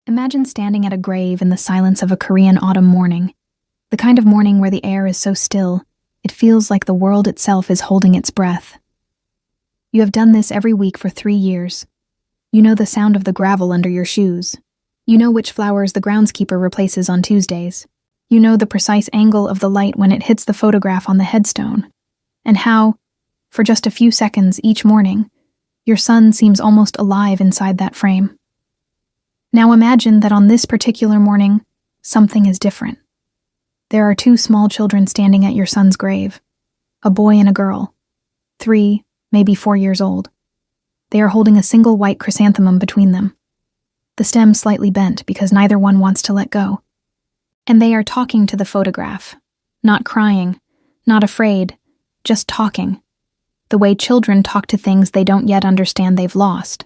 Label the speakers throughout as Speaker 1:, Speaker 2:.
Speaker 1: Imagine standing at a grave in the silence of a Korean autumn morning, the kind of morning where the air is so still, it feels like the world itself is holding its breath. You have done this every week for 3 years. You know the sound of the gravel under your shoes. You know which flowers the groundskeeper replaces on Tuesdays. You know the precise angle of the light when it hits the photograph on the headstone. And how, for just a few seconds each morning, your son seems almost alive inside that frame. Now imagine that on this particular morning, something is different. There are 2 small children standing at your son's grave, a boy and a girl, 3, maybe 4 years old. They are holding a single white chrysanthemum between them, the stem slightly bent because neither one wants to let go. And they are talking to the photograph, not crying, not afraid, just talking, the way children talk to things they don't yet understand they've lost.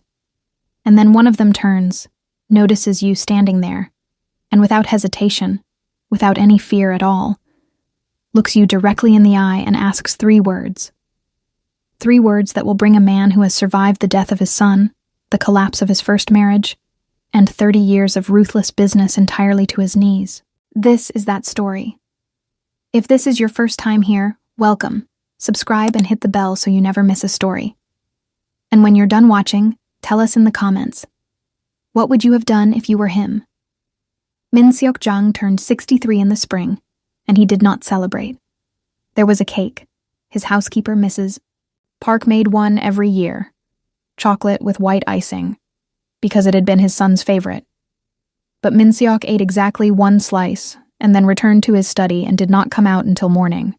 Speaker 1: And then one of them turns, notices you standing there, and without hesitation, without any fear at all, looks you directly in the eye and asks 3 words. 3 words that will bring a man who has survived the death of his son, the collapse of his first marriage, and 30 years of ruthless business entirely to his knees. This is that story. If this is your first time here, welcome. Subscribe and hit the bell so you never miss a story. And when you're done watching, tell us in the comments. What would you have done if you were him? Min Seok-jang turned 63 in the spring, and he did not celebrate. There was a cake. His housekeeper, Mrs. Park, made one every year, chocolate with white icing, because it had been his son's favorite. But Min Seok ate exactly 1 slice and then returned to his study and did not come out until morning.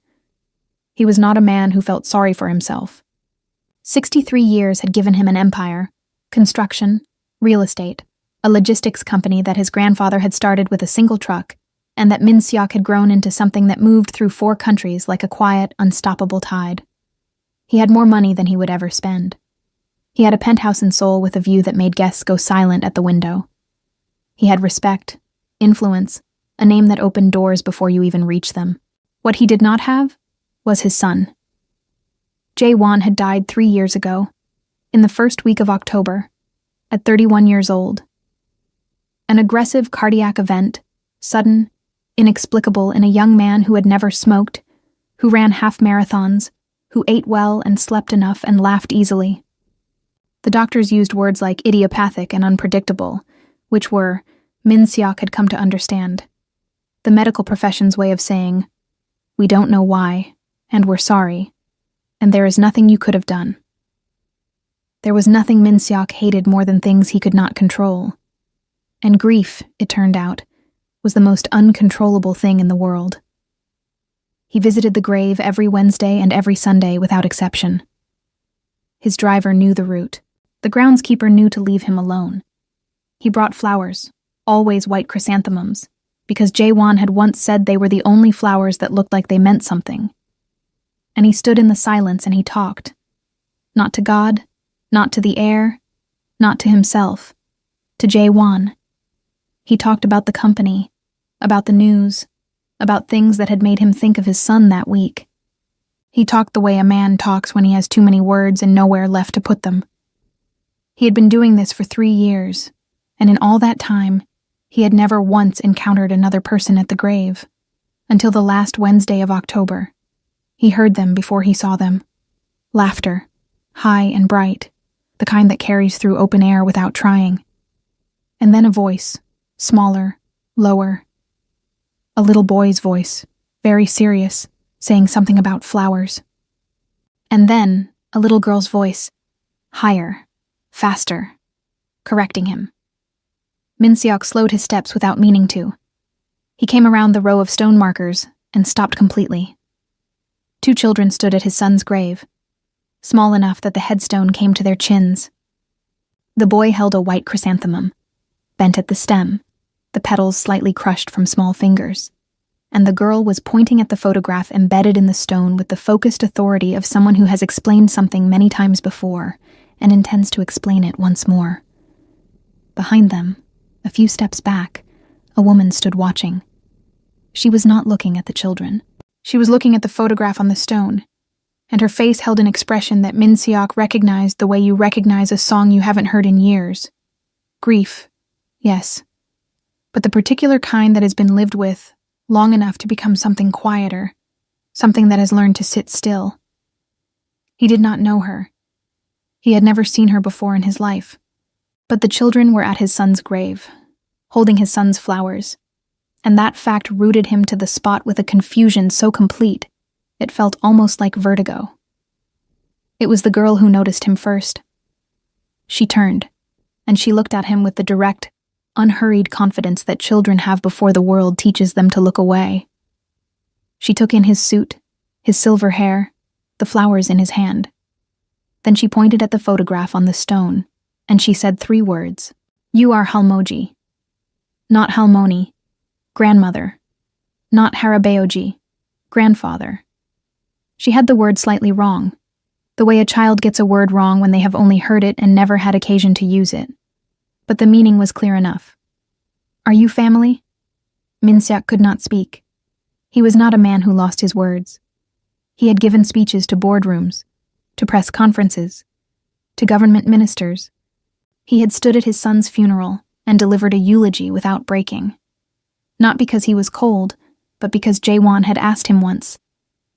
Speaker 1: He was not a man who felt sorry for himself. 63 years had given him an empire, construction, real estate, a logistics company that his grandfather had started with a single truck, and that Min Seok had grown into something that moved through 4 countries like a quiet, unstoppable tide. He had more money than he would ever spend. He had a penthouse in Seoul with a view that made guests go silent at the window. He had respect, influence, a name that opened doors before you even reached them. What he did not have was his son. Jae-won had died 3 years ago, in the first week of October, at 31 years old. An aggressive cardiac event, sudden, inexplicable in a young man who had never smoked, who ran half marathons, who ate well and slept enough and laughed easily. The doctors used words like idiopathic and unpredictable, which were, Min Seok had come to understand, the medical profession's way of saying, we don't know why, and we're sorry, and there is nothing you could have done. There was nothing Min Seok hated more than things he could not control. And grief, it turned out, was the most uncontrollable thing in the world. He visited the grave every Wednesday and every Sunday without exception. His driver knew the route. The groundskeeper knew to leave him alone. He brought flowers, always white chrysanthemums, because Jae-won had once said they were the only flowers that looked like they meant something. And he stood in the silence and he talked. Not to God, not to the air, not to himself, to Jae-won. He talked about the company, about the news, about things that had made him think of his son that week. He talked the way a man talks when he has too many words and nowhere left to put them. He had been doing this for 3 years, and in all that time, he had never once encountered another person at the grave, until the last Wednesday of October. He heard them before he saw them. Laughter, high and bright, the kind that carries through open air without trying. And then a voice, smaller, lower. A little boy's voice, very serious, saying something about flowers. And then a little girl's voice, higher, faster, correcting him. Min Seok slowed his steps without meaning to. He came around the row of stone markers and stopped completely. 2 children stood at his son's grave, small enough that the headstone came to their chins. The boy held a white chrysanthemum, bent at the stem, the petals slightly crushed from small fingers, and the girl was pointing at the photograph embedded in the stone with the focused authority of someone who has explained something many times before and intends to explain it once more. Behind them, a few steps back, a woman stood watching. She was not looking at the children. She was looking at the photograph on the stone, and her face held an expression that Min Seok recognized the way you recognize a song you haven't heard in years. Grief, yes, but the particular kind that has been lived with long enough to become something quieter, something that has learned to sit still. He did not know her. He had never seen her before in his life. But the children were at his son's grave, holding his son's flowers, and that fact rooted him to the spot with a confusion so complete, it felt almost like vertigo. It was the girl who noticed him first. She turned, and she looked at him with the direct, unhurried confidence that children have before the world teaches them to look away. She took in his suit, his silver hair, the flowers in his hand. Then she pointed at the photograph on the stone, and she said 3 words. You are Halmoji. Not Halmoni, grandmother. Not Harabeoji, grandfather. She had the word slightly wrong, the way a child gets a word wrong when they have only heard it and never had occasion to use it. But the meaning was clear enough. Are you family? Minseok could not speak. He was not a man who lost his words. He had given speeches to boardrooms, to press conferences, to government ministers. He had stood at his son's funeral and delivered a eulogy without breaking. Not because he was cold, but because Jaewon had asked him once,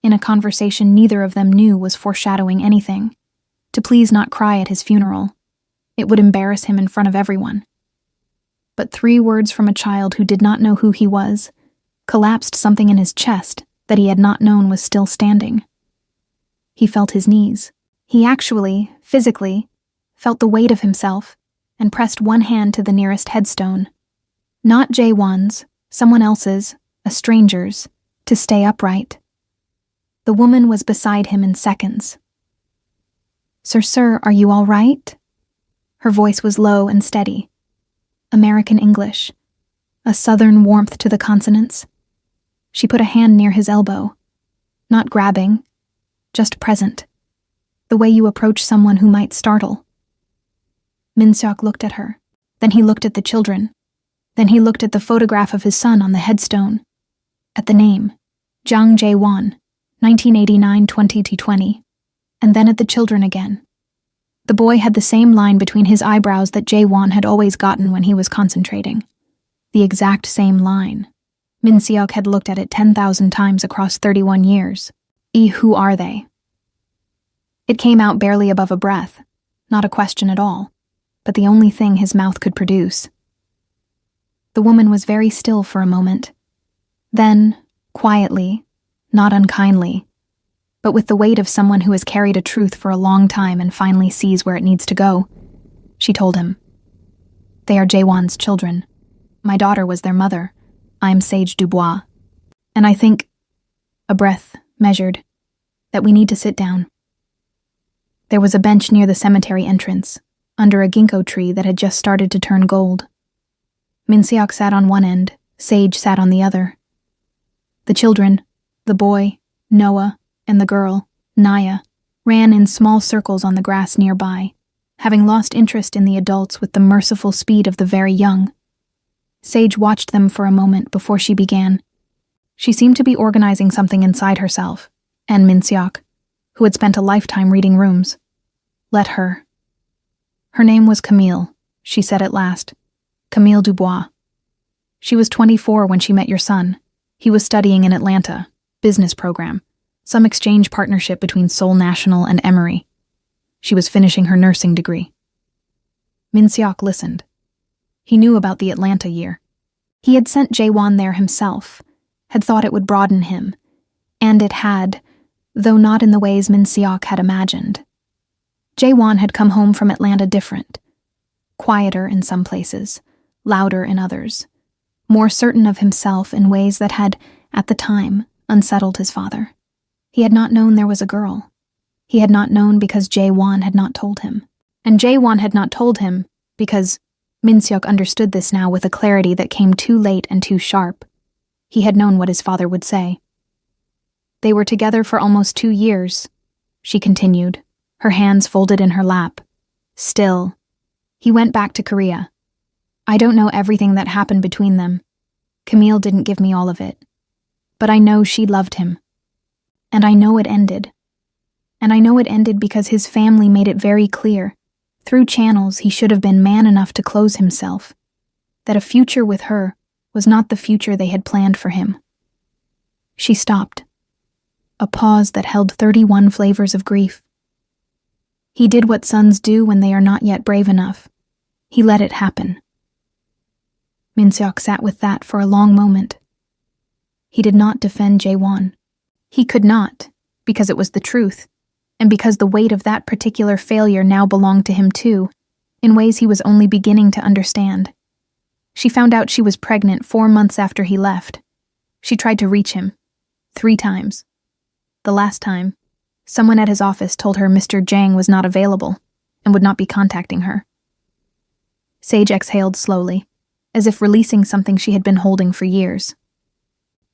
Speaker 1: in a conversation neither of them knew was foreshadowing anything, to please not cry at his funeral. It would embarrass him in front of everyone. But 3 words from a child who did not know who he was collapsed something in his chest that he had not known was still standing. He felt his knees. He actually, physically, felt the weight of himself and pressed one hand to the nearest headstone. Not Jaewon's, someone else's, a stranger's, to stay upright. The woman was beside him in seconds. Sir, are you all right? Her voice was low and steady. American English, a southern warmth to the consonants. She put a hand near his elbow, not grabbing, just present, the way you approach someone who might startle. Minseok looked at her, then he looked at the children, then he looked at the photograph of his son on the headstone, at the name, Jang Jaewon, 1989-2020, and then at the children again. The boy had the same line between his eyebrows that Jaewon had always gotten when he was concentrating. The exact same line. Minseok had looked at it 10,000 times across 31 years. Who are they? It came out barely above a breath, not a question at all, but the only thing his mouth could produce. The woman was very still for a moment. Then, quietly, not unkindly, but with the weight of someone who has carried a truth for a long time and finally sees where it needs to go, she told him. They are Jaewon's children. My daughter was their mother. I'm Sage Dubois. And I think, a breath measured, that we need to sit down. There was a bench near the cemetery entrance, under a ginkgo tree that had just started to turn gold. Minseok sat on one end, Sage sat on the other. The children, the boy, Noah, and the girl, Naya, ran in small circles on the grass nearby, having lost interest in the adults with the merciful speed of the very young. Sage watched them for a moment before she began. She seemed to be organizing something inside herself, and Minseok, who had spent a lifetime reading rooms. Let her. Her name was Camille, she said at last. Camille Dubois. She was 24 when she met your son. He was studying in Atlanta, business program, some exchange partnership between Seoul National and Emory. She was finishing her nursing degree. Minseok listened. He knew about the Atlanta year. He had sent Jaewon there himself, had thought it would broaden him, and it had, though not in the ways Minseok had imagined. Jaewon had come home from Atlanta different, quieter in some places, louder in others, more certain of himself in ways that had, at the time, unsettled his father. He had not known there was a girl. He had not known because Jaewon had not told him. And Jaewon had not told him because Minseok understood this now with a clarity that came too late and too sharp. He had known what his father would say. They were together for almost 2 years, she continued, her hands folded in her lap. Still, he went back to Korea. I don't know everything that happened between them. Camille didn't give me all of it. But I know she loved him. And I know it ended. And I know it ended because his family made it very clear, through channels he should have been man enough to close himself, that a future with her was not the future they had planned for him. She stopped. A pause that held 31 flavors of grief. He did what sons do when they are not yet brave enough. He let it happen. Min-seok sat with that for a long moment. He did not defend Jae-won. He could not, because it was the truth, and because the weight of that particular failure now belonged to him too, in ways he was only beginning to understand. She found out she was pregnant 4 months after he left. She tried to reach him 3 times. The last time, someone at his office told her Mr. Jang was not available and would not be contacting her. Sage exhaled slowly, as if releasing something she had been holding for years.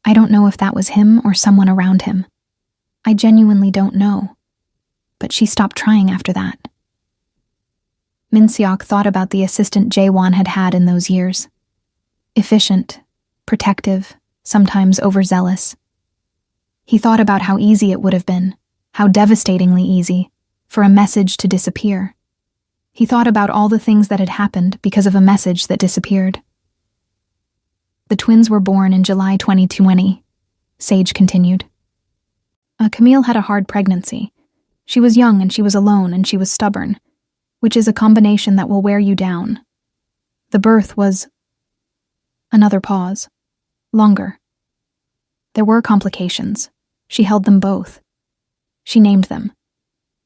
Speaker 1: I don't know if that was him or someone around him. I genuinely don't know. But she stopped trying after that. Min-seok thought about the assistant Jae-won had had in those years. Efficient, protective, sometimes overzealous. He thought about how easy it would have been, how devastatingly easy, for a message to disappear. He thought about all the things that had happened because of a message that disappeared. The twins were born in July 2020, Sage continued. Camille had a hard pregnancy. She was young and she was alone and she was stubborn, which is a combination that will wear you down. The birth was... Another pause. Longer. There were complications. She held them both. She named them.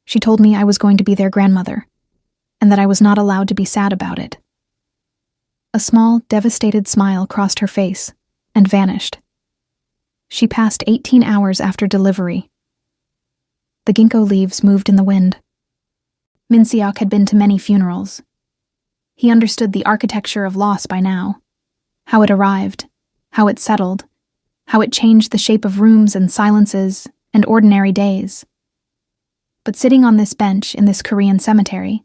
Speaker 1: She told me I was going to be their grandmother, and that I was not allowed to be sad about it. A small, devastated smile crossed her face and vanished. She passed 18 hours after delivery. The ginkgo leaves moved in the wind. Min-seok had been to many funerals. He understood the architecture of loss by now, how it arrived, how it settled, how it changed the shape of rooms and silences and ordinary days. But sitting on this bench in this Korean cemetery,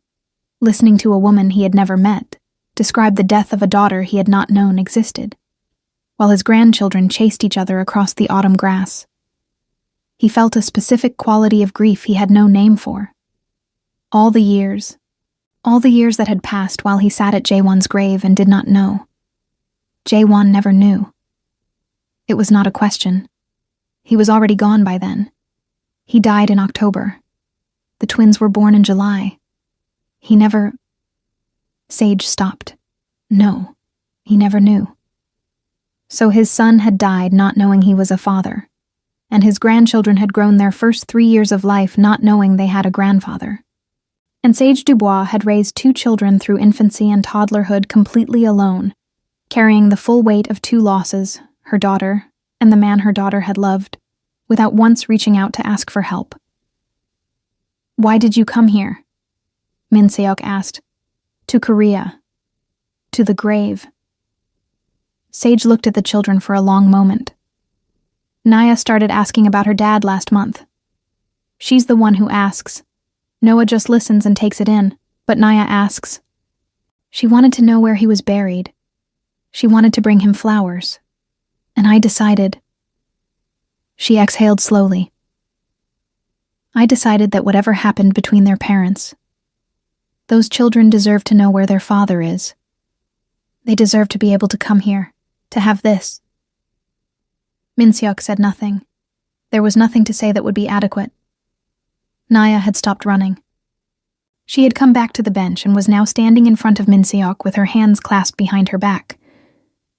Speaker 1: listening to a woman he had never met describe the death of a daughter he had not known existed, while his grandchildren chased each other across the autumn grass, he felt a specific quality of grief he had no name for. All the years that had passed while he sat at Jae-won's grave and did not know. Jae-won never knew. It was not a question. He was already gone by then. He died in October. The twins were born in July. He never... Sage stopped. No, he never knew. So his son had died not knowing he was a father, and his grandchildren had grown their first 3 years of life not knowing they had a grandfather. And Sage Dubois had raised 2 children through infancy and toddlerhood completely alone, carrying the full weight of 2 losses, her daughter and the man her daughter had loved, without once reaching out to ask for help. Why did you come here? Min-seok asked. To Korea. To the grave. Sage looked at the children for a long moment. Naya started asking about her dad last month. She's the one who asks. Noah just listens and takes it in, but Naya asks. She wanted to know where he was buried. She wanted to bring him flowers. And I decided... She exhaled slowly. I decided that whatever happened between their parents, those children deserve to know where their father is. They deserve to be able to come here, to have this. Min-seok said nothing. There was nothing to say that would be adequate. Naya had stopped running. She had come back to the bench and was now standing in front of Min-seok with her hands clasped behind her back,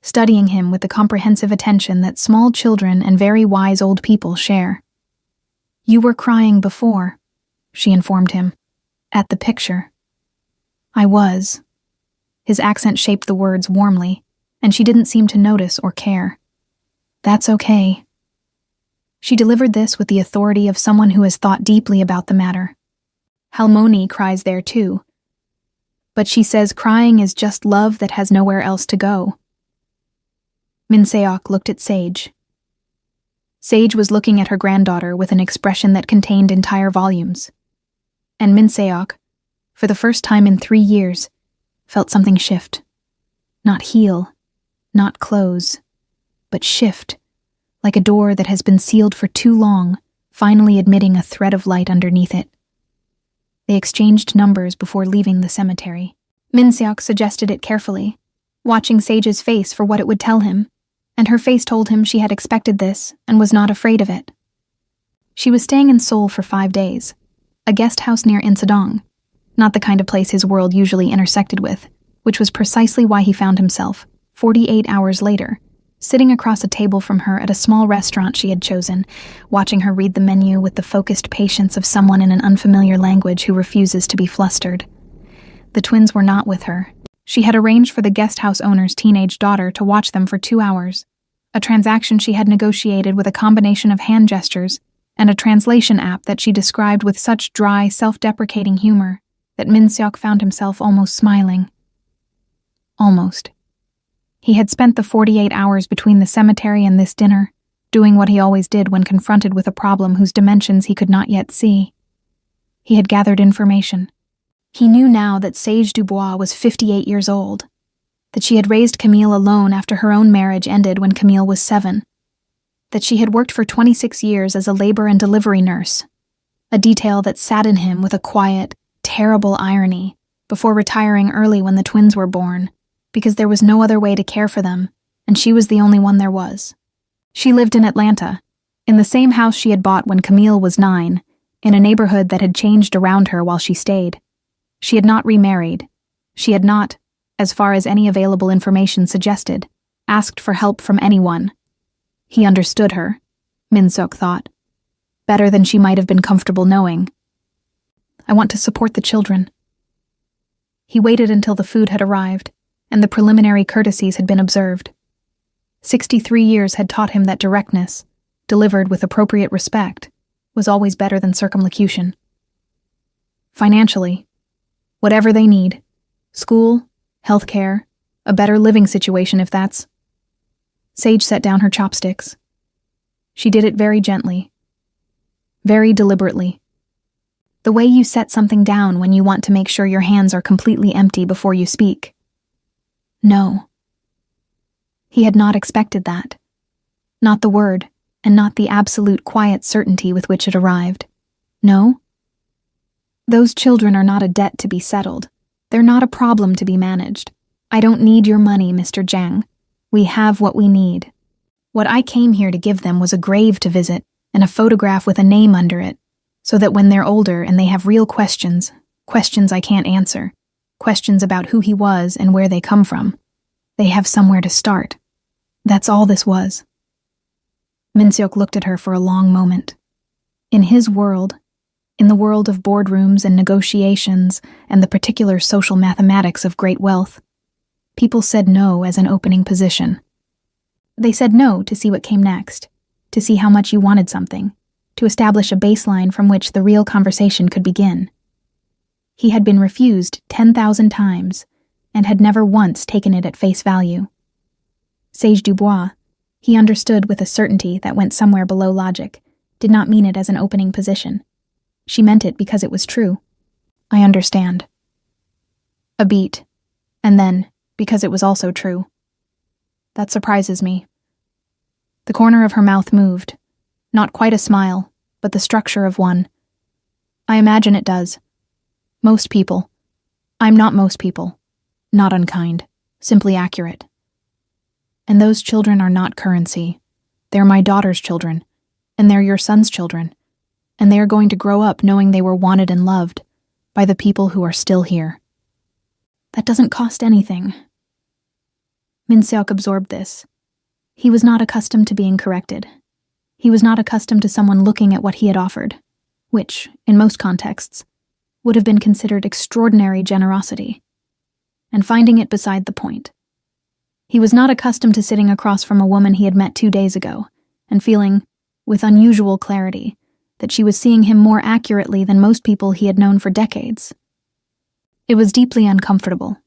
Speaker 1: studying him with the comprehensive attention that small children and very wise old people share. You were crying before, she informed him, at the picture. I was. His accent shaped the words warmly, and she didn't seem to notice or care. That's okay. She delivered this with the authority of someone who has thought deeply about the matter. Halmoni cries there too. But she says crying is just love that has nowhere else to go. Min-seok looked at Sage. Sage was looking at her granddaughter with an expression that contained entire volumes. And Min-seok, for the first time in 3 years, felt something shift. Not heal, not close, but shift, like a door that has been sealed for too long, finally admitting a thread of light underneath it. They exchanged numbers before leaving the cemetery. Min-seok suggested it carefully. watching Sage's face for what it would tell him, and her face told him she had expected this and was not afraid of it. She was staying in Seoul for 5 days, a guest house near Insadong, not the kind of place his world usually intersected with, which was precisely why he found himself, 48 hours later, sitting across a table from her at a small restaurant she had chosen, watching her read the menu with the focused patience of someone in an unfamiliar language who refuses to be flustered. The twins were not with her. She had arranged for the guest house owner's teenage daughter to watch them for 2 hours, a transaction she had negotiated with a combination of hand gestures and a translation app that she described with such dry, self-deprecating humor that Min-seok found himself almost smiling. Almost. He had spent the 48 hours between the cemetery and this dinner, doing what he always did when confronted with a problem whose dimensions he could not yet see. He had gathered information. He knew now that Sage Dubois was 58 years old, that she had raised Camille alone after her own marriage ended when Camille was 7, that she had worked for 26 years as a labor and delivery nurse, a detail that saddened him with a quiet, terrible irony before retiring early when the twins were born, because there was no other way to care for them, and she was the only one there was. She lived in Atlanta, in the same house she had bought when Camille was 9, in a neighborhood that had changed around her while she stayed. She had not remarried. She had not, as far as any available information suggested, asked for help from anyone. He understood her, Min-seok thought, better than she might have been comfortable knowing. I want to support the children. He waited until the food had arrived, and the preliminary courtesies had been observed. 63 years had taught him that directness, delivered with appropriate respect, was always better than circumlocution. Financially, whatever they need, school, healthcare, a better living situation if that's... Sage set down her chopsticks. She did it very gently, very deliberately. The way you set something down when you want to make sure your hands are completely empty before you speak. No. He had not expected that. Not the word, and not the absolute quiet certainty with which it arrived. No? Those children are not a debt to be settled. They're not a problem to be managed. I don't need your money, Mr. Jang. We have what we need. What I came here to give them was a grave to visit and a photograph with a name under it, so that when they're older and they have real questions, questions I can't answer, questions about who he was and where they come from, they have somewhere to start. That's all this was. Min-seok looked at her for a long moment. In his world, in the world of boardrooms and negotiations and the particular social mathematics of great wealth, people said no as an opening position. They said no to see what came next, to see how much you wanted something, to establish a baseline from which the real conversation could begin. He had been refused 10,000 times and had never once taken it at face value. Sage Dubois, he understood with a certainty that went somewhere below logic, did not mean it as an opening position. She meant it because it was true. I understand. A beat, and then, because it was also true. That surprises me. The corner of her mouth moved, not quite a smile, but the structure of one. I imagine it does. Most people. I'm not most people. Not unkind, simply accurate. And those children are not currency. They're my daughter's children, and they're your son's children, and they are going to grow up knowing they were wanted and loved by the people who are still here. That doesn't cost anything. Min-seok absorbed this. He was not accustomed to being corrected. He was not accustomed to someone looking at what he had offered, which, in most contexts, would have been considered extraordinary generosity, and finding it beside the point. He was not accustomed to sitting across from a woman he had met 2 days ago, and feeling, with unusual clarity, that she was seeing him more accurately than most people he had known for decades. It was deeply uncomfortable.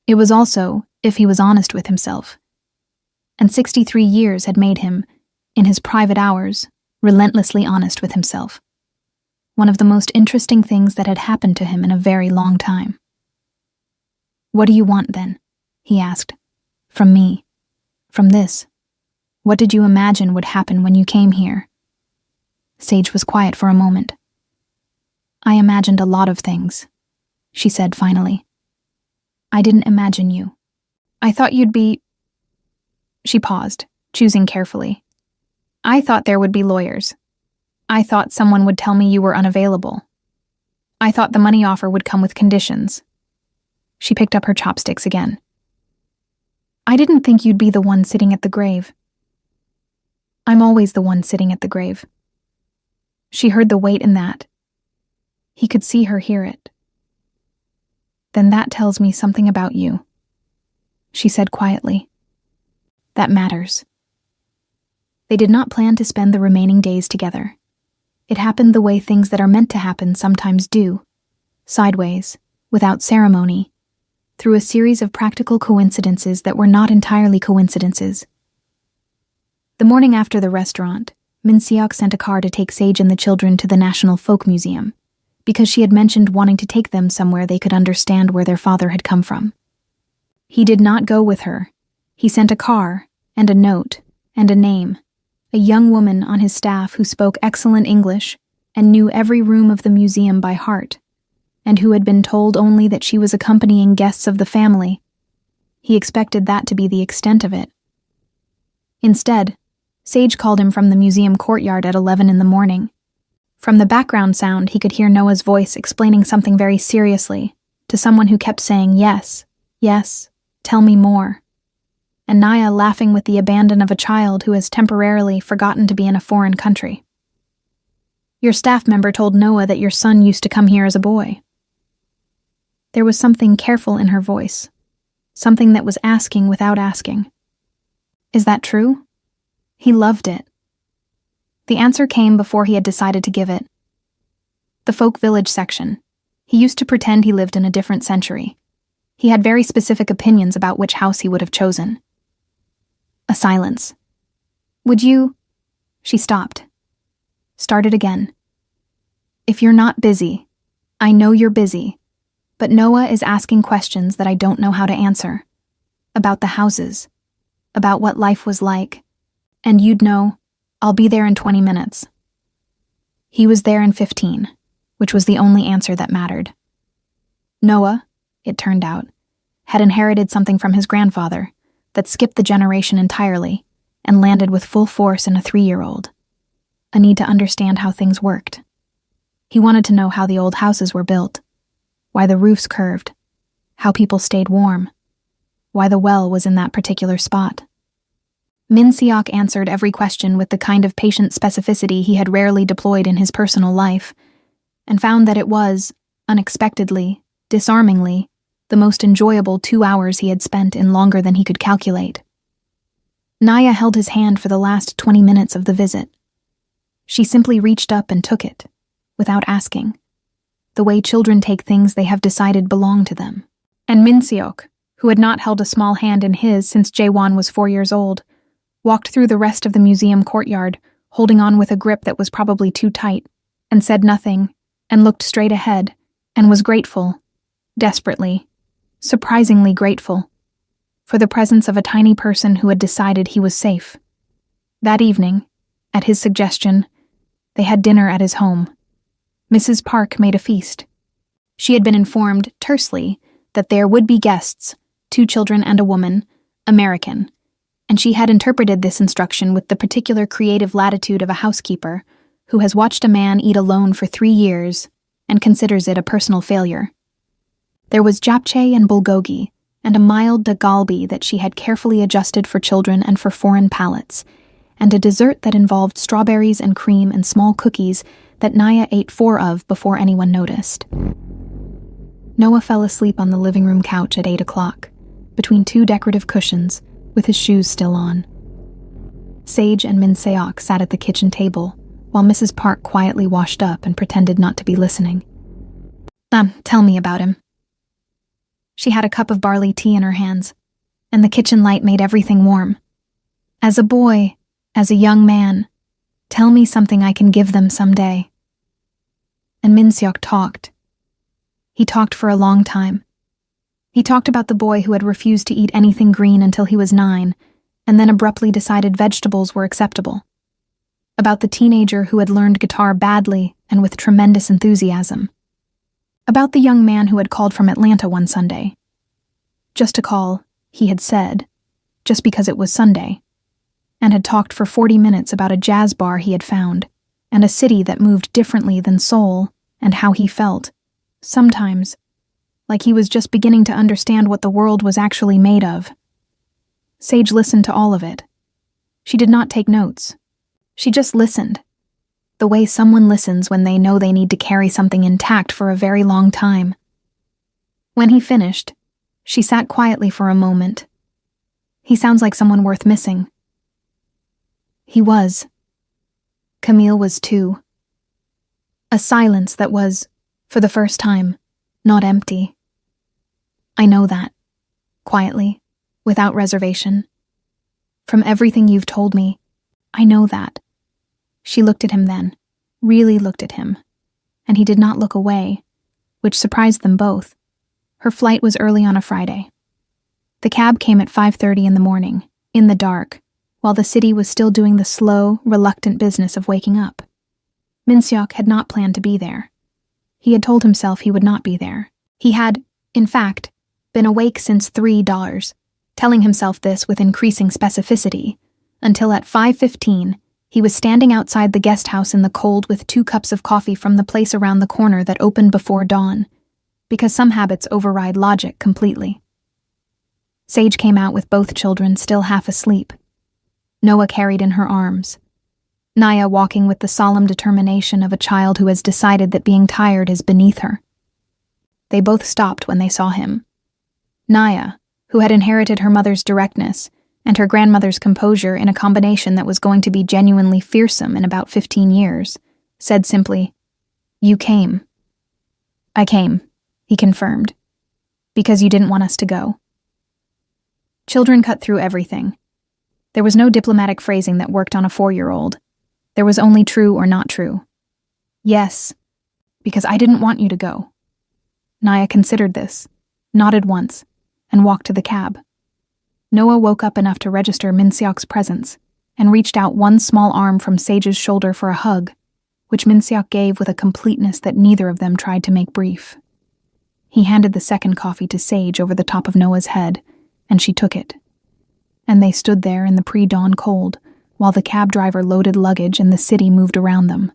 Speaker 1: It was also, if he was honest with himself, and 63 years had made him, in his private hours, relentlessly honest with himself. One of the most interesting things that had happened to him in a very long time. What do you want, then? He asked. From me. From this. What did you imagine would happen when you came here? Sage was quiet for a moment. I imagined a lot of things, she said finally. I didn't imagine you. I thought you'd be... She paused, choosing carefully. I thought there would be lawyers. I thought someone would tell me you were unavailable. I thought the money offer would come with conditions. She picked up her chopsticks again. I didn't think you'd be the one sitting at the grave. I'm always the one sitting at the grave. She heard the weight in that. He could see her hear it. Then that tells me something about you, she said quietly. That matters. They did not plan to spend the remaining days together. It happened the way things that are meant to happen sometimes do, sideways, without ceremony, through a series of practical coincidences that were not entirely coincidences. The morning after the restaurant, Min Seok sent a car to take Sage and the children to the National Folk Museum, because she had mentioned wanting to take them somewhere they could understand where their father had come from. He did not go with her. He sent a car, and a note, and a name, a young woman on his staff who spoke excellent English and knew every room of the museum by heart, and who had been told only that she was accompanying guests of the family. He expected that to be the extent of it. Instead, Sage called him from the museum courtyard at 11 in the morning. From the background sound, he could hear Noah's voice explaining something very seriously to someone who kept saying, yes, yes, tell me more. And Naya laughing with the abandon of a child who has temporarily forgotten to be in a foreign country. Your staff member told Noah that your son used to come here as a boy. There was something careful in her voice, something that was asking without asking. Is that true? He loved it. The answer came before he had decided to give it. The folk village section. He used to pretend he lived in a different century. He had very specific opinions about which house he would have chosen. A silence. Would you... She stopped. Started again. If you're not busy, I know you're busy, but Noah is asking questions that I don't know how to answer. About the houses. About what life was like. And you'd know, I'll be there in 20 minutes. He was there in 15, which was the only answer that mattered. Noah, it turned out, had inherited something from his grandfather that skipped the generation entirely and landed with full force in a 3-year-old. A need to understand how things worked. He wanted to know how the old houses were built, why the roofs curved, how people stayed warm, why the well was in that particular spot. Min Seok answered every question with the kind of patient specificity he had rarely deployed in his personal life, and found that it was, unexpectedly, disarmingly, the most enjoyable 2 hours he had spent in longer than he could calculate. Naya held his hand for the last 20 minutes of the visit. She simply reached up and took it, without asking, the way children take things they have decided belong to them. And Min Seok, who had not held a small hand in his since Jaewon was 4 years old, walked through the rest of the museum courtyard, holding on with a grip that was probably too tight, and said nothing, and looked straight ahead, and was grateful, desperately, surprisingly grateful, for the presence of a tiny person who had decided he was safe. That evening, at his suggestion, they had dinner at his home. Mrs. Park made a feast. She had been informed, tersely, that there would be guests, 2 children and a woman, American, and she had interpreted this instruction with the particular creative latitude of a housekeeper who has watched a man eat alone for 3 years and considers it a personal failure. There was japchae and bulgogi, and a mild dagalbi that she had carefully adjusted for children and for foreign palates, and a dessert that involved strawberries and cream and small cookies that Naya ate 4 of before anyone noticed. Noah fell asleep on the living room couch at 8 o'clock, between 2 decorative cushions, with his shoes still on. Sage and Min Seok sat at the kitchen table, while Mrs. Park quietly washed up and pretended not to be listening. Tell me about him. She had a cup of barley tea in her hands, and the kitchen light made everything warm. As a boy, as a young man, tell me something I can give them someday. And Min Seok talked. He talked for a long time. He talked about the boy who had refused to eat anything green until he was 9, and then abruptly decided vegetables were acceptable. About the teenager who had learned guitar badly and with tremendous enthusiasm. About the young man who had called from Atlanta one Sunday. Just to call, he had said, just because it was Sunday, and had talked for 40 minutes about a jazz bar he had found, and a city that moved differently than Seoul, and how he felt, sometimes, like he was just beginning to understand what the world was actually made of. Sage listened to all of it. She did not take notes. She just listened, the way someone listens when they know they need to carry something intact for a very long time. When he finished, she sat quietly for a moment. He sounds like someone worth missing. He was. Camille was too. A silence that was, for the first time, not empty. I know that, quietly, without reservation. From everything you've told me, I know that. She looked at him then, really looked at him, and he did not look away, which surprised them both. Her flight was early on a Friday. The cab came at 5:30 in the morning, in the dark, while the city was still doing the slow, reluctant business of waking up. Min-seok had not planned to be there. He had told himself he would not be there. He had, in fact, been awake since $3, telling himself this with increasing specificity, until at 5:15, he was standing outside the guest house in the cold with 2 cups of coffee from the place around the corner that opened before dawn, because some habits override logic completely. Sage came out with both children still half asleep. Noah carried in her arms. Naya walking with the solemn determination of a child who has decided that being tired is beneath her. They both stopped when they saw him. Naya, who had inherited her mother's directness and her grandmother's composure in a combination that was going to be genuinely fearsome in about 15 years, said simply, "You came." "I came," he confirmed, "because you didn't want us to go." Children cut through everything. There was no diplomatic phrasing that worked on a 4-year-old. There was only true or not true. "Yes, because I didn't want you to go." Naya considered this, nodded once, and walked to the cab. Noah woke up enough to register Min-seok's presence and reached out one small arm from Sage's shoulder for a hug, which Min-seok gave with a completeness that neither of them tried to make brief. He handed the second coffee to Sage over the top of Noah's head, and she took it. And they stood there in the pre-dawn cold, while the cab driver loaded luggage and the city moved around them.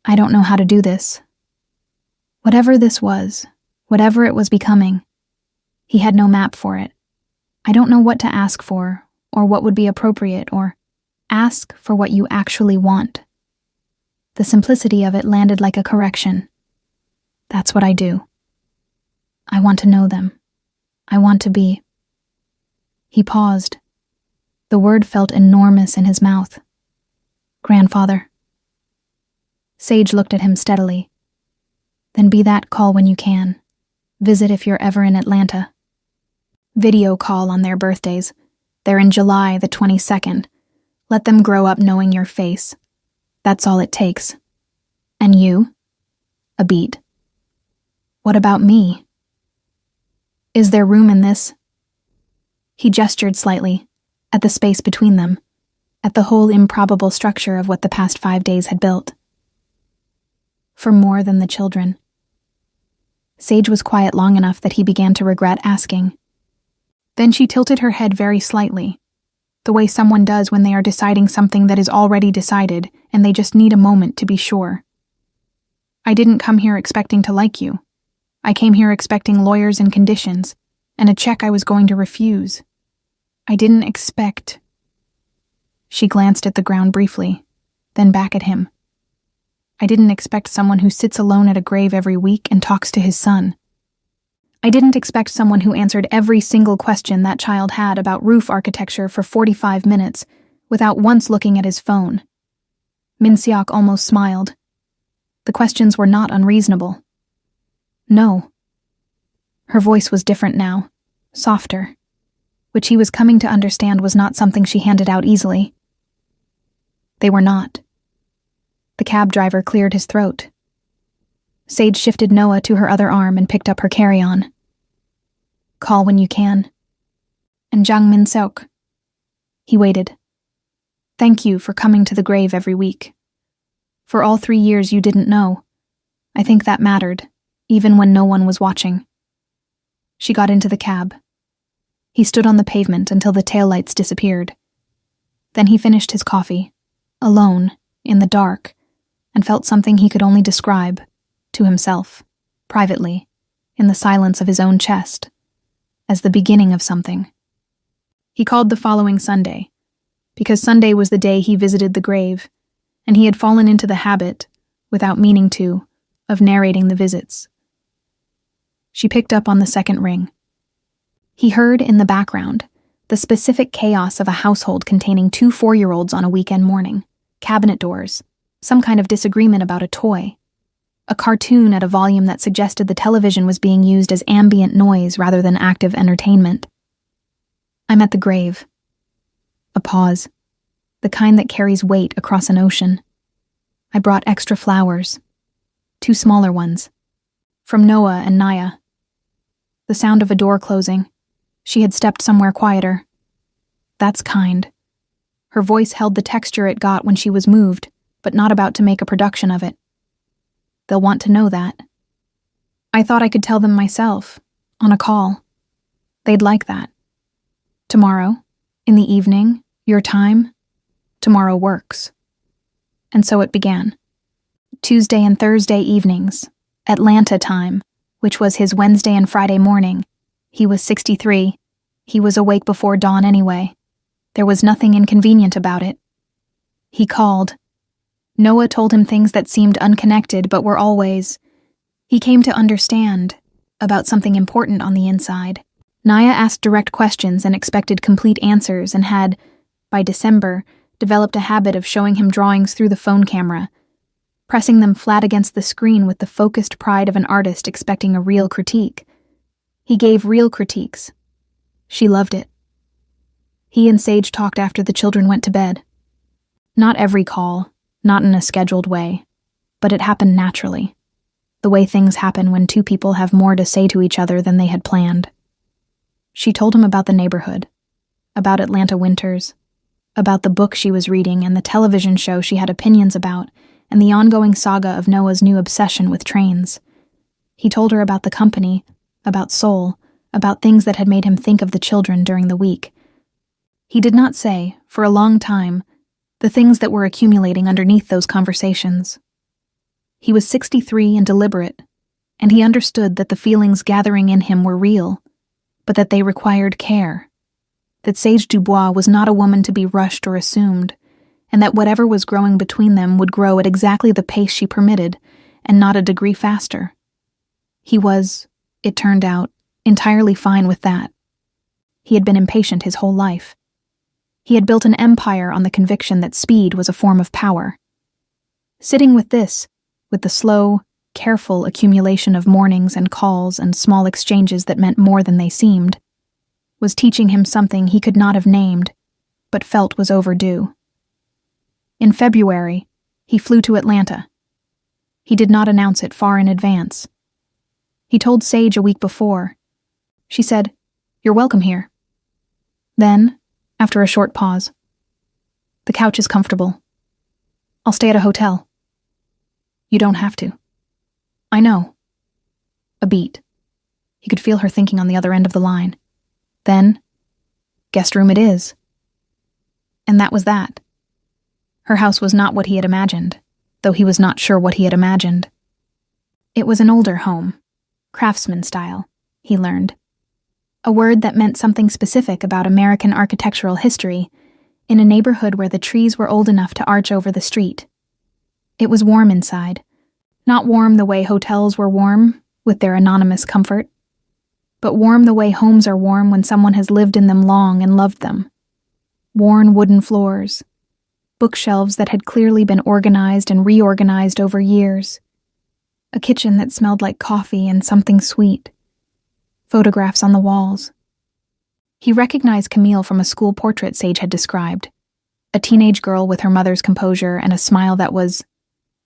Speaker 1: "I don't know how to do this." Whatever this was, whatever it was becoming, he had no map for it. "I don't know what to ask for, or what would be appropriate, or ask for what you actually want." The simplicity of it landed like a correction. "That's what I do. I want to know them. I want to be." He paused. The word felt enormous in his mouth. "Grandfather." Sage looked at him steadily. "Then be that, call when you can. Visit if you're ever in Atlanta. Video call on their birthdays. They're in July the 22nd. Let them grow up knowing your face. That's all it takes. And you?" A beat. "What about me? Is there room in this?" He gestured slightly, at the space between them, at the whole improbable structure of what the past 5 days had built. "For more than the children." Sage was quiet long enough that he began to regret asking. Then she tilted her head very slightly, the way someone does when they are deciding something that is already decided and they just need a moment to be sure. "I didn't come here expecting to like you. I came here expecting lawyers and conditions, and a check I was going to refuse. I didn't expect..." She glanced at the ground briefly, then back at him. "I didn't expect someone who sits alone at a grave every week and talks to his son. I didn't expect someone who answered every single question that child had about roof architecture for 45 minutes without once looking at his phone." Min-seok almost smiled. The questions were not unreasonable. "No." Her voice was different now, softer, which he was coming to understand was not something she handed out easily. They were not. The cab driver cleared his throat. Sage shifted Noah to her other arm and picked up her carry-on. "Call when you can." "And Jang Min-seok." He waited. "Thank you for coming to the grave every week. For all 3 years you didn't know. I think that mattered, even when no one was watching." She got into the cab. He stood on the pavement until the taillights disappeared. Then he finished his coffee, alone, in the dark, and felt something he could only describe, to himself, privately, in the silence of his own chest, as the beginning of something. He called the following Sunday, because Sunday was the day he visited the grave, and he had fallen into the habit, without meaning to, of narrating the visits. She picked up on the second ring. He heard, in the background, the specific chaos of a household containing 2 4-year-olds on a weekend morning, cabinet doors, some kind of disagreement about a toy, a cartoon at a volume that suggested the television was being used as ambient noise rather than active entertainment. I'm at the grave. A pause, the kind that carries weight across an ocean. I brought extra flowers, 2 smaller ones, from Noah and Naya. The sound of a door closing. She had stepped somewhere quieter. That's kind. Her voice held the texture it got when she was moved, but not about to make a production of it. They'll want to know that. I thought I could tell them myself, on a call. They'd like that. Tomorrow, in the evening, your time, tomorrow works. And so it began. Tuesday and Thursday evenings, Atlanta time, which was his Wednesday and Friday morning. He was 63. He was awake before dawn anyway. There was nothing inconvenient about it. He called. Noah told him things that seemed unconnected but were always. He came to understand about something important on the inside. Naya asked direct questions and expected complete answers and had, by December, developed a habit of showing him drawings through the phone camera, pressing them flat against the screen with the focused pride of an artist expecting a real critique. He gave real critiques. She loved it. He and Sage talked after the children went to bed. Not every call, not in a scheduled way, but it happened naturally, the way things happen when 2 people have more to say to each other than they had planned. She told him about the neighborhood, about Atlanta winters, about the book she was reading and the television show she had opinions about, and the ongoing saga of Noah's new obsession with trains. He told her about the company, about Soul, about things that had made him think of the children during the week. He did not say, for a long time, the things that were accumulating underneath those conversations. He was 63 and deliberate, and he understood that the feelings gathering in him were real, but that they required care, that Sage Dubois was not a woman to be rushed or assumed, and that whatever was growing between them would grow at exactly the pace she permitted, and not a degree faster. He was, it turned out, entirely fine with that. He had been impatient his whole life. He had built an empire on the conviction that speed was a form of power. Sitting with this, with the slow, careful accumulation of mornings and calls and small exchanges that meant more than they seemed, was teaching him something he could not have named, but felt was overdue. In February, he flew to Atlanta. He did not announce it far in advance. He told Sage a week before. She said, "You're welcome here." Then, after a short pause, "The couch is comfortable. I'll stay at a hotel." "You don't have to." "I know." A beat. He could feel her thinking on the other end of the line. Then, "Guest room it is." And that was that. Her house was not what he had imagined, though he was not sure what he had imagined. It was an older home, craftsman style, he learned. A word that meant something specific about American architectural history, in a neighborhood where the trees were old enough to arch over the street. It was warm inside, not warm the way hotels were warm, with their anonymous comfort, but warm the way homes are warm when someone has lived in them long and loved them. Worn wooden floors, bookshelves that had clearly been organized and reorganized over years, a kitchen that smelled like coffee and something sweet, photographs on the walls. He recognized Camille from a school portrait Sage had described, a teenage girl with her mother's composure and a smile that was,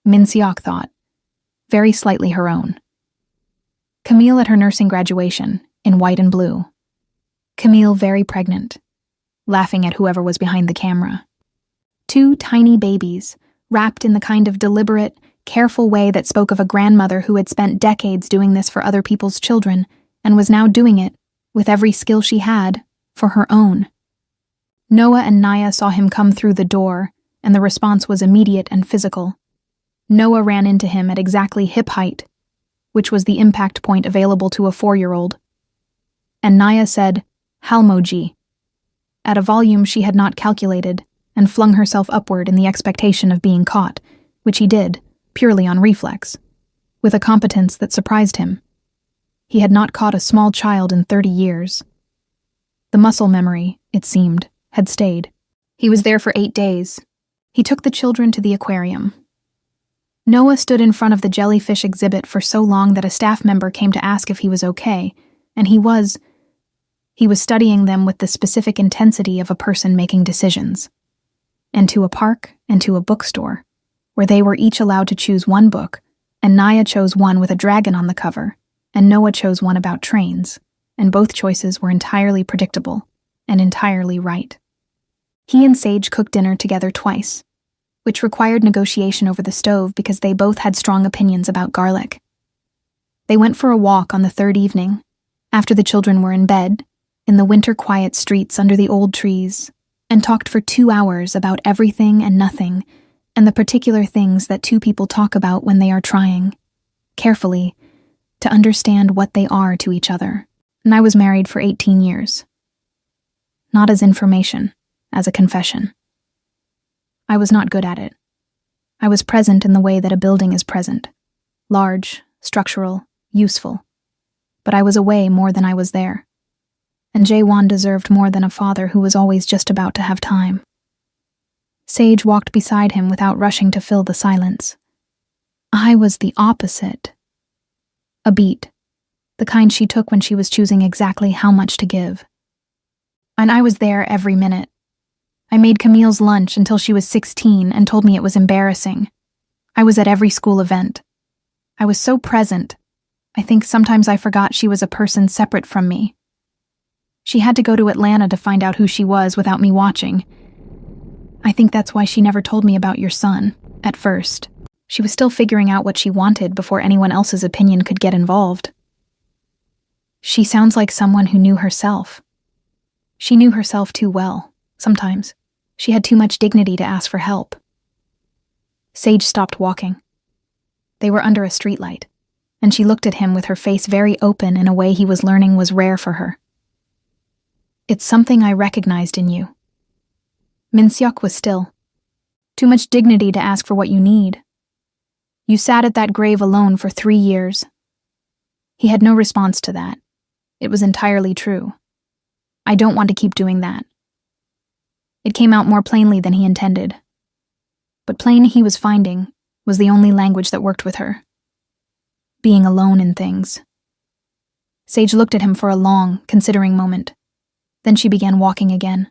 Speaker 1: Min Seok thought, very slightly her own. Camille at her nursing graduation, in white and blue. Camille very pregnant, laughing at whoever was behind the camera. 2 tiny babies, wrapped in the kind of deliberate, careful way that spoke of a grandmother who had spent decades doing this for other people's children, and was now doing it, with every skill she had, for her own. Noah and Naya saw him come through the door, and the response was immediate and physical. Noah ran into him at exactly hip height, which was the impact point available to a 4-year-old. And Naya said, "Halmoji," at a volume she had not calculated, and flung herself upward in the expectation of being caught, which he did, purely on reflex, with a competence that surprised him. He had not caught a small child in 30 years. The muscle memory, it seemed, had stayed. He was there for 8 days. He took the children to the aquarium. Noah stood in front of the jellyfish exhibit for so long that a staff member came to ask if he was okay, and he was studying them with the specific intensity of a person making decisions. And to a park and to a bookstore, where they were each allowed to choose one book, and Naya chose one with a dragon on the cover, and Noah chose one about trains, and both choices were entirely predictable and entirely right. He and Sage cooked dinner together twice, which required negotiation over the stove because they both had strong opinions about garlic. They went for a walk on the 3rd evening, after the children were in bed, in the winter-quiet streets under the old trees, and talked for 2 hours about everything and nothing, and the particular things that two people talk about when they are trying, carefully, to understand what they are to each other. And I was married for 18 years. Not as information, as a confession. I was not good at it. I was present in the way that a building is present. Large, structural, useful. But I was away more than I was there. And Jaewon deserved more than a father who was always just about to have time. Sage walked beside him without rushing to fill the silence. I was the opposite. A beat, the kind she took when she was choosing exactly how much to give. And I was there every minute. I made Camille's lunch until she was 16 and told me it was embarrassing. I was at every school event. I was so present. I think sometimes I forgot she was a person separate from me. She had to go to Atlanta to find out who she was without me watching. I think that's why she never told me about your son, at first. She was still figuring out what she wanted before anyone else's opinion could get involved. She sounds like someone who knew herself. She knew herself too well, sometimes. She had too much dignity to ask for help. Sage stopped walking. They were under a streetlight, and she looked at him with her face very open in a way he was learning was rare for her. It's something I recognized in you. Min-seok was still. Too much dignity to ask for what you need. You sat at that grave alone for 3 years. He had no response to that. It was entirely true. I don't want to keep doing that. It came out more plainly than he intended. But plain he was finding was the only language that worked with her. Being alone in things. Sage looked at him for a long, considering moment. Then she began walking again.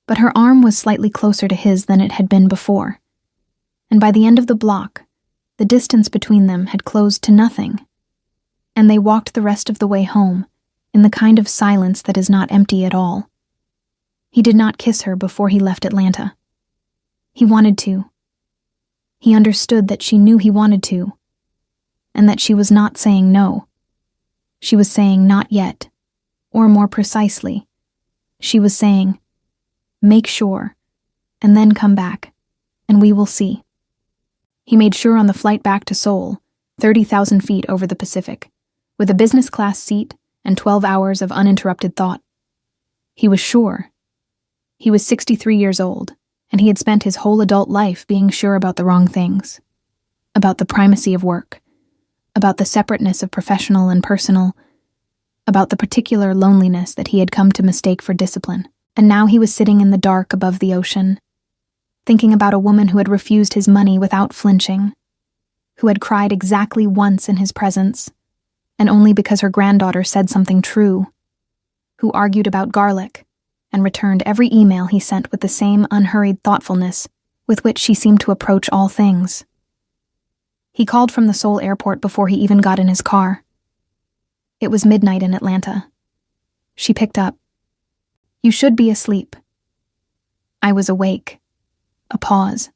Speaker 1: But her arm was slightly closer to his than it had been before. And by the end of the block, the distance between them had closed to nothing. And they walked the rest of the way home, in the kind of silence that is not empty at all. He did not kiss her before he left Atlanta. He wanted to. He understood that she knew he wanted to, and that she was not saying no. She was saying not yet, or more precisely, she was saying, make sure, and then come back, and we will see. He made sure on the flight back to Seoul, 30,000 feet over the Pacific, with a business class seat and 12 hours of uninterrupted thought. He was sure. He was 63 years old, and he had spent his whole adult life being sure about the wrong things. About the primacy of work, about the separateness of professional and personal, about the particular loneliness that he had come to mistake for discipline. And now he was sitting in the dark above the ocean, thinking about a woman who had refused his money without flinching, who had cried exactly once in his presence, and only because her granddaughter said something true, who argued about garlic, and returned every email he sent with the same unhurried thoughtfulness with which she seemed to approach all things. He called from the Seoul airport before he even got in his car. It was midnight in Atlanta. She picked up. You should be asleep. I was awake. A pause.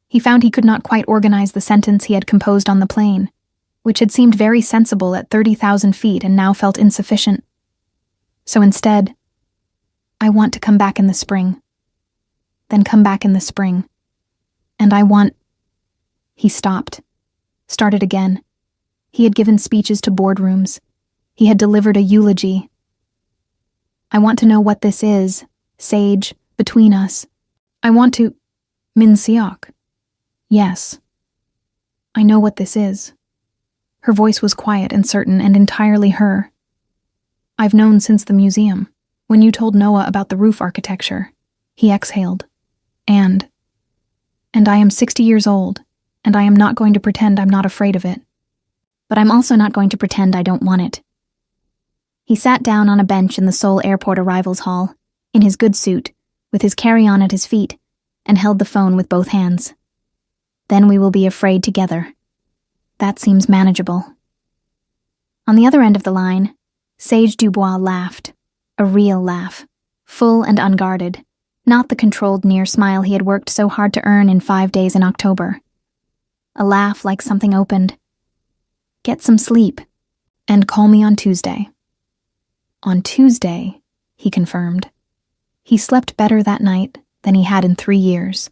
Speaker 1: He found he could not quite organize the sentence he had composed on the plane, which had seemed very sensible at 30,000 feet and now felt insufficient. So instead, I want to come back in the spring. Then come back in the spring. And I want... He stopped. Started again. He had given speeches to boardrooms. He had delivered a eulogy. I want to know what this is, Sage, between us. I want to... Min Seok. Yes. I know what this is. Her voice was quiet and certain and entirely her. I've known since the museum, when you told Noah about the roof architecture. He exhaled. And I am 60 years old, and I am not going to pretend I'm not afraid of it. But I'm also not going to pretend I don't want it. He sat down on a bench in the Seoul Airport arrivals hall, in his good suit, with his carry-on at his feet, and held the phone with both hands. Then we will be afraid together. That seems manageable. On the other end of the line, Sage Dubois laughed, a real laugh, full and unguarded, not the controlled near smile he had worked so hard to earn in 5 days in October. A laugh like something opened. Get some sleep, and call me on Tuesday. On Tuesday, he confirmed. He slept better that night than he had in 3 years.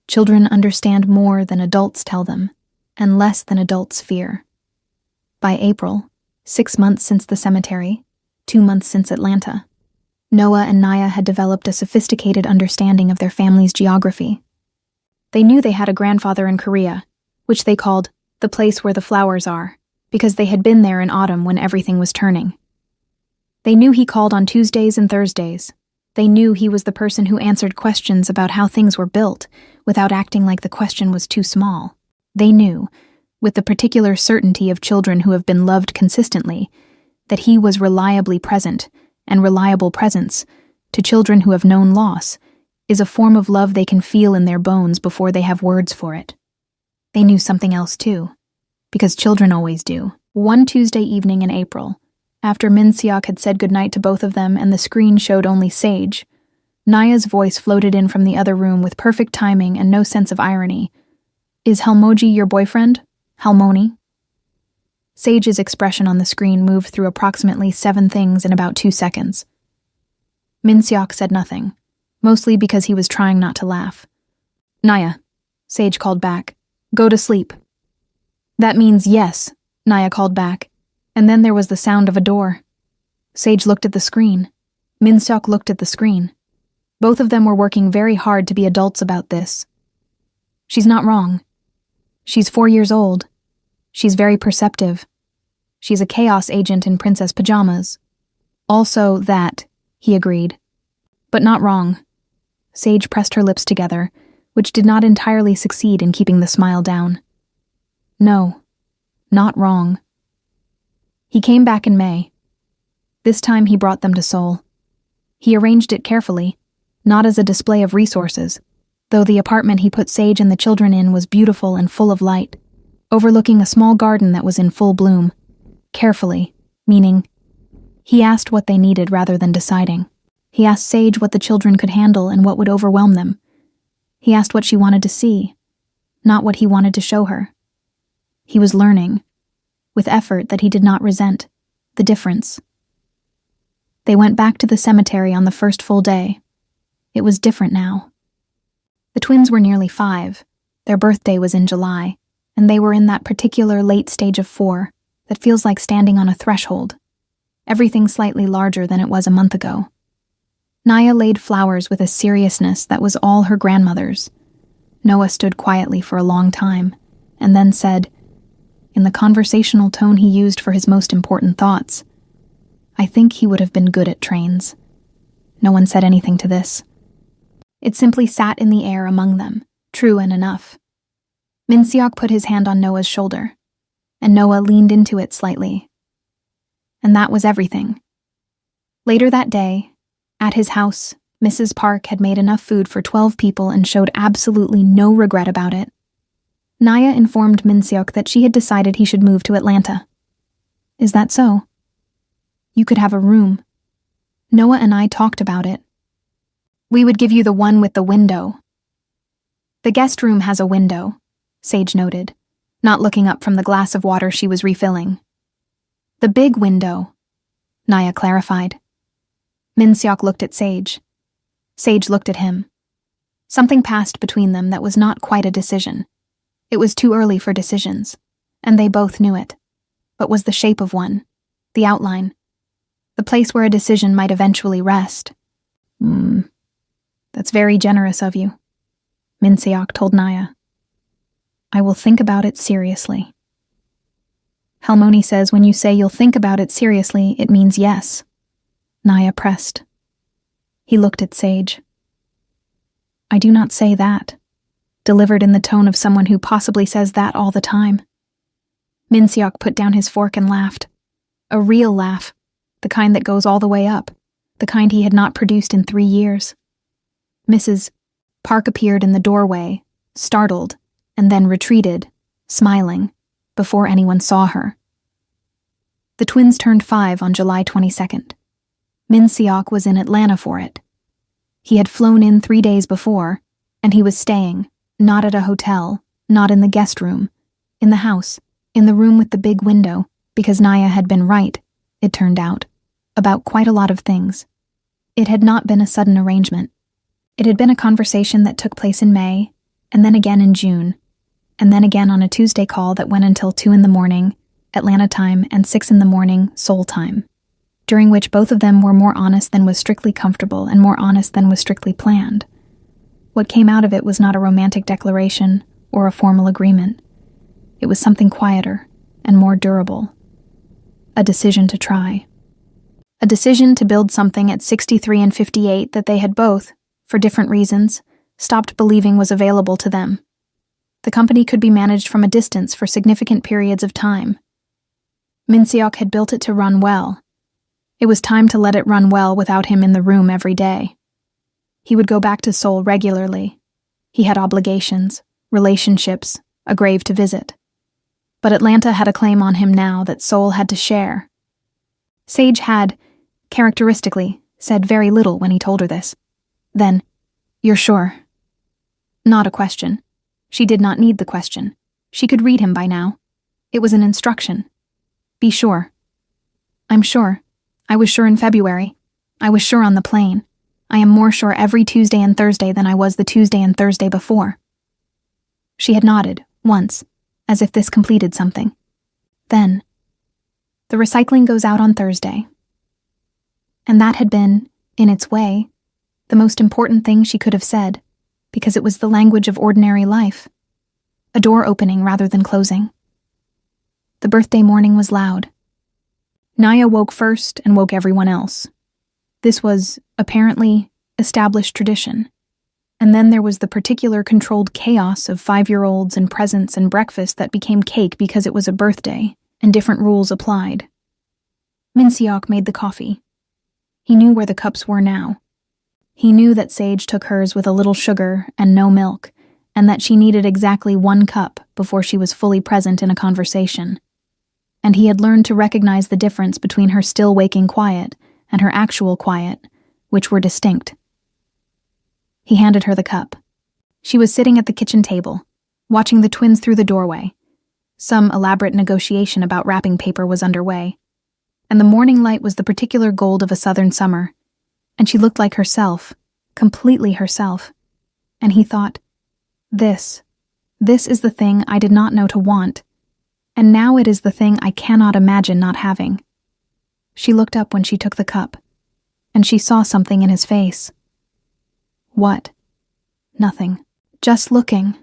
Speaker 1: Children understand more than adults tell them, and less than adults fear. By April, 6 months since the cemetery, 2 months since Atlanta, Noah and Naya had developed a sophisticated understanding of their family's geography. They knew they had a grandfather in Korea, which they called the place where the flowers are, because they had been there in autumn when everything was turning. They knew he called on Tuesdays and Thursdays. They knew he was the person who answered questions about how things were built without acting like the question was too small. They knew, with the particular certainty of children who have been loved consistently, that he was reliably present, and reliable presence, to children who have known loss, is a form of love they can feel in their bones before they have words for it. They knew something else too, because children always do. One Tuesday evening in April, after Min Seok had said goodnight to both of them and the screen showed only Sage, Naya's voice floated in from the other room with perfect timing and no sense of irony. Is Halmoji your boyfriend? Halmoni? Sage's expression on the screen moved through approximately 7 things in about 2 seconds. Min Seok said nothing, mostly because he was trying not to laugh. Naya, Sage called back. Go to sleep. That means yes, Naya called back, and then there was the sound of a door. Sage looked at the screen. Min Seok looked at the screen. Both of them were working very hard to be adults about this. She's not wrong. She's 4 years old. She's very perceptive. She's a chaos agent in princess pajamas. Also that, he agreed. But not wrong. Sage pressed her lips together, which did not entirely succeed in keeping the smile down. No, not wrong. He came back in May. This time he brought them to Seoul. He arranged it carefully, not as a display of resources, though the apartment he put Sage and the children in was beautiful and full of light, overlooking a small garden that was in full bloom. Carefully, meaning, he asked what they needed rather than deciding. He asked Sage what the children could handle and what would overwhelm them. He asked what she wanted to see, not what he wanted to show her. He was learning, with effort that he did not resent, the difference. They went back to the cemetery on the first full day. It was different now. The twins were nearly 5. Their birthday was in July, and they were in that particular late stage of 4 that feels like standing on a threshold, everything slightly larger than it was a month ago. Naya laid flowers with a seriousness that was all her grandmother's. Noah stood quietly for a long time, and then said, in the conversational tone he used for his most important thoughts, I think he would have been good at trains. No one said anything to this. It simply sat in the air among them, true and enough. Min Seok put his hand on Noah's shoulder, and Noah leaned into it slightly. And that was everything. Later that day, at his house, Mrs. Park had made enough food for 12 people and showed absolutely no regret about it. Naya informed Min Seok that she had decided he should move to Atlanta. Is that so? You could have a room. Noah and I talked about it. We would give you the one with the window. The guest room has a window, Sage noted, not looking up from the glass of water she was refilling. The big window, Naya clarified. Min-seok looked at Sage. Sage looked at him. Something passed between them that was not quite a decision. It was too early for decisions, and they both knew it. But was the shape of one, the outline, the place where a decision might eventually rest. That's very generous of you, Min-seok told Naya. I will think about it seriously. Halmoni says when you say you'll think about it seriously, it means yes. Naya pressed. He looked at Sage. I do not say that, delivered in the tone of someone who possibly says that all the time. Min-seok put down his fork and laughed. A real laugh, the kind that goes all the way up, the kind he had not produced in 3 years. Mrs. Park appeared in the doorway, startled, and then retreated, smiling, before anyone saw her. The twins turned 5 on July 22nd. Min-seok was in Atlanta for it. He had flown in 3 days before, and he was staying, not at a hotel, not in the guest room, in the house, in the room with the big window, because Naya had been right, it turned out, about quite a lot of things. It had not been a sudden arrangement. It had been a conversation that took place in May, and then again in June, and then again on a Tuesday call that went until 2 in the morning, Atlanta time, and 6 in the morning, Seoul time, during which both of them were more honest than was strictly comfortable and more honest than was strictly planned. What came out of it was not a romantic declaration or a formal agreement. It was something quieter and more durable. A decision to try. A decision to build something at 63 and 58 that they had both, for different reasons, stopped believing was available to them. The company could be managed from a distance for significant periods of time. Min-seok had built it to run well. It was time to let it run well without him in the room every day. He would go back to Seoul regularly. He had obligations, relationships, a grave to visit. But Atlanta had a claim on him now that Seoul had to share. Sage had, characteristically, said very little when he told her this. Then, "You're sure?" Not a question. She did not need the question. She could read him by now. It was an instruction. Be sure. I'm sure. I was sure in February. I was sure on the plane. I am more sure every Tuesday and Thursday than I was the Tuesday and Thursday before. She had nodded, once, as if this completed something. Then, the recycling goes out on Thursday. And that had been, in its way, the most important thing she could have said, because it was the language of ordinary life. A door opening rather than closing. The birthday morning was loud. Naya woke first and woke everyone else. This was, apparently, established tradition. And then there was the particular controlled chaos of 5-year-olds and presents and breakfast that became cake because it was a birthday, and different rules applied. Min-seok made the coffee. He knew where the cups were now. He knew that Sage took hers with a little sugar and no milk, and that she needed exactly 1 cup before she was fully present in a conversation. And he had learned to recognize the difference between her still waking quiet and her actual quiet, which were distinct. He handed her the cup. She was sitting at the kitchen table, watching the twins through the doorway. Some elaborate negotiation about wrapping paper was underway, and the morning light was the particular gold of a southern summer, and she looked like herself, completely herself. And he thought, this is the thing I did not know to want, and now it is the thing I cannot imagine not having. She looked up when she took the cup, and she saw something in his face. What? Nothing. Just looking.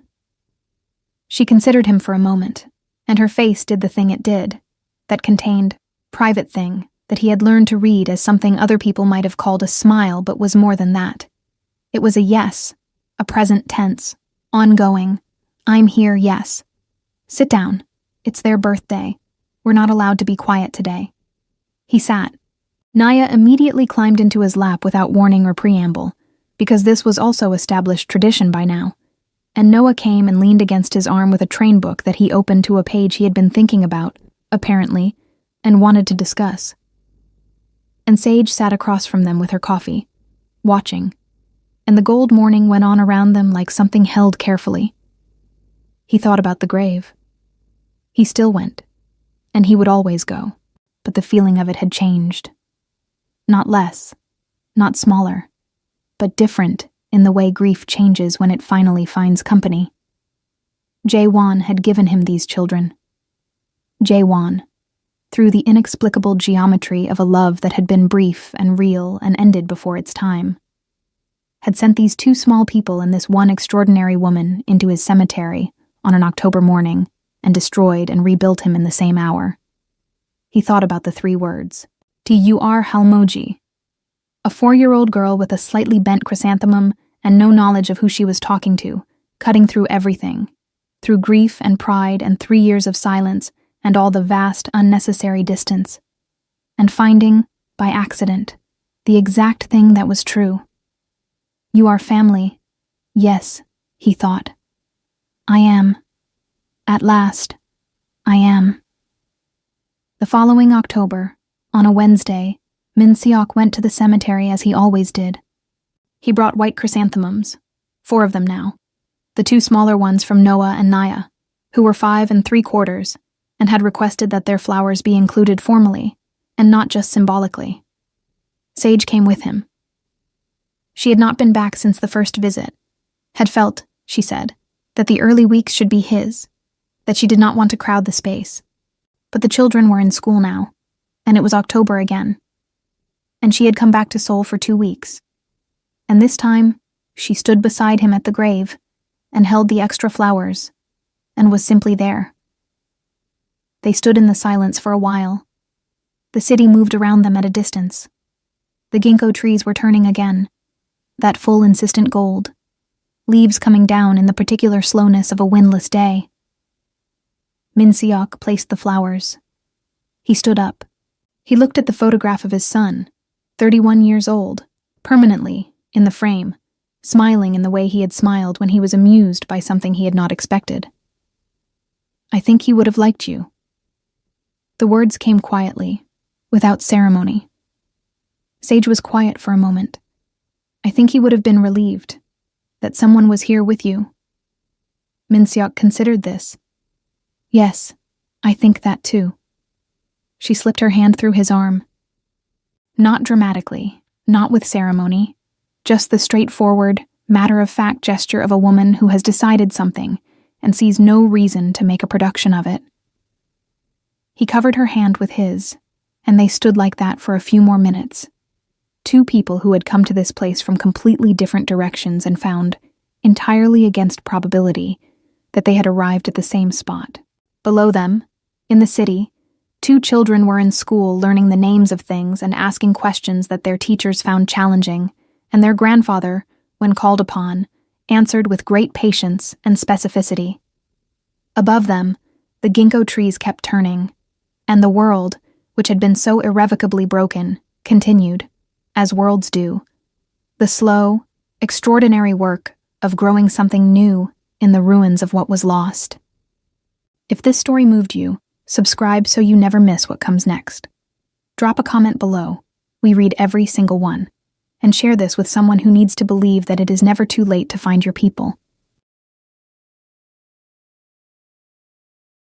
Speaker 1: She considered him for a moment, and her face did the thing it did, that contained, private thing, that he had learned to read as something other people might have called a smile but was more than that. It was a yes, a present tense, ongoing, I'm here, yes. Sit down. It's their birthday. We're not allowed to be quiet today. He sat. Naya immediately climbed into his lap without warning or preamble, because this was also established tradition by now, and Noah came and leaned against his arm with a train book that he opened to a page he had been thinking about, apparently, and wanted to discuss. And Sage sat across from them with her coffee, watching, and the gold morning went on around them like something held carefully. He thought about the grave. He still went, and he would always go, but the feeling of it had changed. Not less, not smaller, but different in the way grief changes when it finally finds company. Jae-won had given him these children. Jae-won, through the inexplicable geometry of a love that had been brief and real and ended before its time, had sent these two small people and this one extraordinary woman into his cemetery on an October morning and destroyed and rebuilt him in the same hour. He thought about the 3 words. T-U-R Halmoji. A 4-year-old girl with a slightly bent chrysanthemum and no knowledge of who she was talking to, cutting through everything, through grief and pride and 3 years of silence and all the vast, unnecessary distance, and finding, by accident, the exact thing that was true. You are family. Yes, he thought. I am. At last, I am. The following October, on a Wednesday, Min Seok went to the cemetery as he always did. He brought white chrysanthemums, 4 of them now, the 2 smaller ones from Noah and Naya, who were 5 3/4, and had requested that their flowers be included formally, and not just symbolically. Sage came with him. She had not been back since the first visit, had felt, she said, that the early weeks should be his, that she did not want to crowd the space. But the children were in school now, and it was October again. And she had come back to Seoul for 2 weeks. And this time, she stood beside him at the grave and held the extra flowers and was simply there. They stood in the silence for a while. The city moved around them at a distance. The ginkgo trees were turning again, that full insistent gold, leaves coming down in the particular slowness of a windless day. Min Seok placed the flowers. He stood up. He looked at the photograph of his son, 31 years old, permanently, in the frame, smiling in the way he had smiled when he was amused by something he had not expected. I think he would have liked you. The words came quietly, without ceremony. Sage was quiet for a moment. I think he would have been relieved that someone was here with you. Min Seok considered this. Yes, I think that too. She slipped her hand through his arm. Not dramatically, not with ceremony, just the straightforward, matter-of-fact gesture of a woman who has decided something and sees no reason to make a production of it. He covered her hand with his, and they stood like that for a few more minutes. 2 people who had come to this place from completely different directions and found, entirely against probability, that they had arrived at the same spot. Below them, in the city, 2 children were in school learning the names of things and asking questions that their teachers found challenging, and their grandfather, when called upon, answered with great patience and specificity. Above them, the ginkgo trees kept turning, and the world, which had been so irrevocably broken, continued, as worlds do, the slow, extraordinary work of growing something new in the ruins of what was lost. If this story moved you, subscribe so you never miss what comes next. Drop a comment below. We read every single one. And share this with someone who needs to believe that it is never too late to find your people.